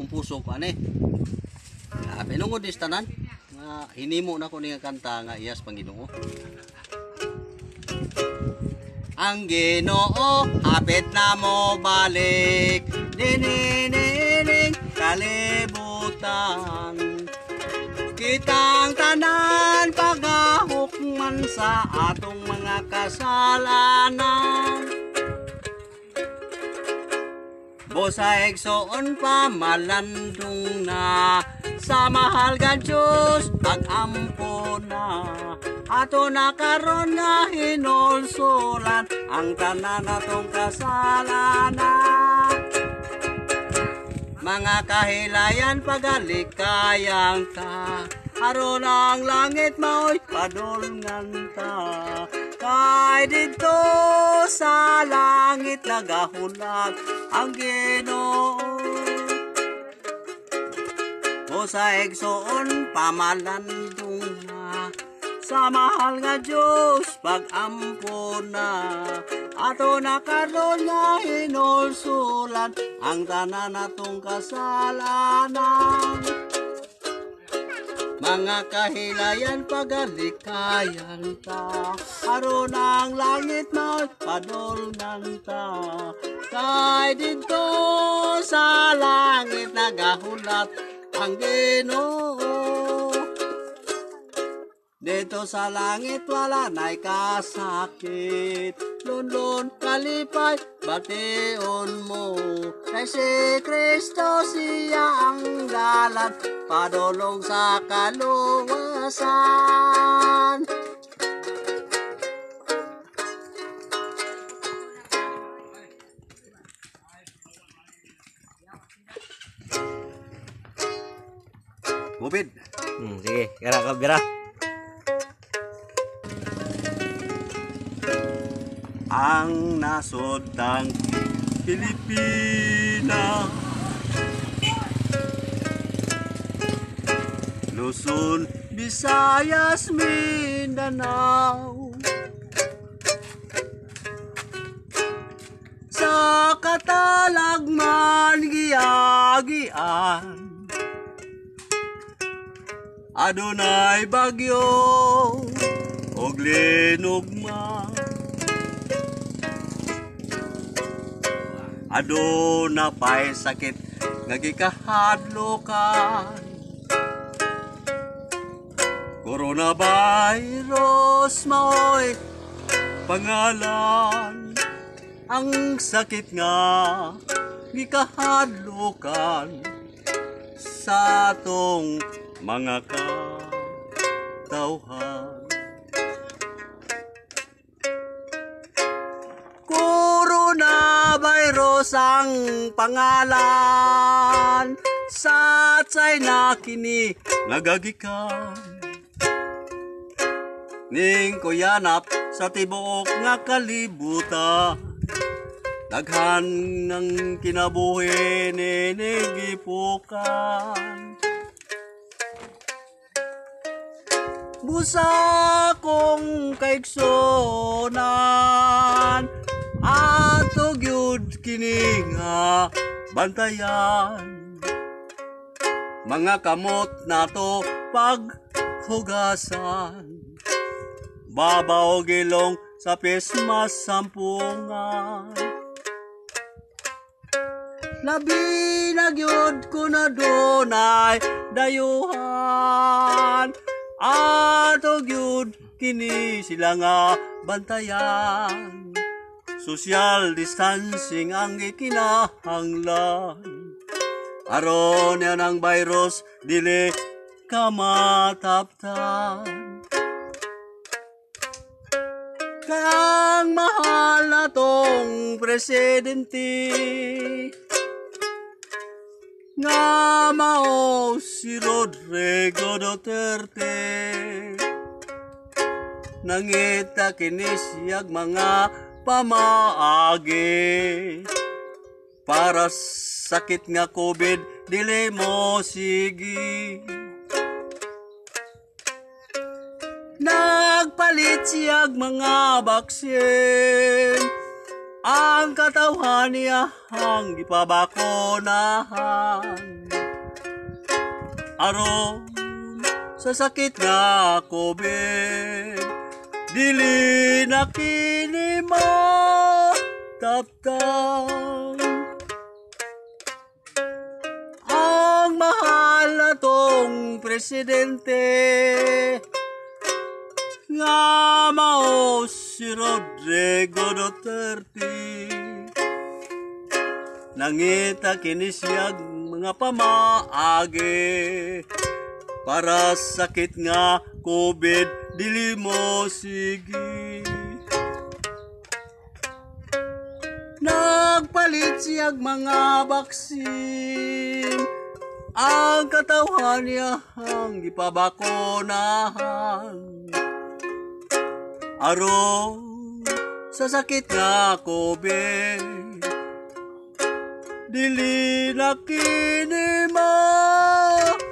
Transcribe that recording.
ang puso ko ani. Pinungod dis tanan nga hinimo na ko ni nga kanta nga iyas Panginoon. Ang Ginoo hapit na mo balik, dininining kalibutan. Kitang tanan pagahukman sa atong mga kasalanan. Busa igsoon pa malandong na, sa mahal nga Diyos pag-ampo na. Ato na karon nga hinulsulan ang tanan natong kasalanan. Mga kahilayan pagalikayang ta, aron ang langit mao'y padulngan ta. Kay dito sa langit nagahulat ang Ginoo. O sa igsoon pamalandong na, sa mahal nga Diyos pag-ampo na. Ato na karon nga hinulsulan ang tanan natong kasalanan. Mga kahilayan pagalikayan ta, aron ang langit mao'y padulngan ta. Kay dito sa langit nagahulat ang Ginoo. Dito sa langit wala na'y kasakit, lunlon kalipay bation mo. Kay si Kristo siya ang dalan, padulong sa kaluwasan. Bubid. Sige, kira ka bira. Ang nasodang Pilipina, Luzon, Visayas, Mindanao, sa katalagman giagian, adunay bagyo og linugma. Aduna pa'y sakit nga gikahadlokan, coronavirus mao'y pangalan. Ang sakit nga gikahadlokan sa atong mga katawhan. Coronavirus ang pangalan, sa China kini nagagikan. Ning kuyanap sa tibuok nga kalibutan, daghan ng kinabuhi ninigipukan. Busa kong kaiksonan, ato gyud kini nga bantayan. Mga kamot nato paghugasan, babaw gilong sa pismas sampungan. Labi na gyud ko na dunay dayuhan, ato gyud kini sila nga bantayan. Social distancing ang ikinahanglan, aron yan ang virus dili kamataptan. Kang mahal na tong presidente nga mao si Rodrigo Duterte, nangita kini siyag mga pamaagi para sakit nga COVID dili mo sige. Nagpalit siyag mga baksin, ang katawhan niya ang gipabakunahan. aron sa sakit nga COVID, dili na kini mataptang. Ang mahal na tong presidente nga mao si Rodrigo Duterte, nangita kini siyag mga pamaagi para sakit nga COVID dili mo sige. Nagpalit siyag mga baksin, ang katawan niya ang gipabakunahan aron sa sakit nga COVID, dili na kini mataptang.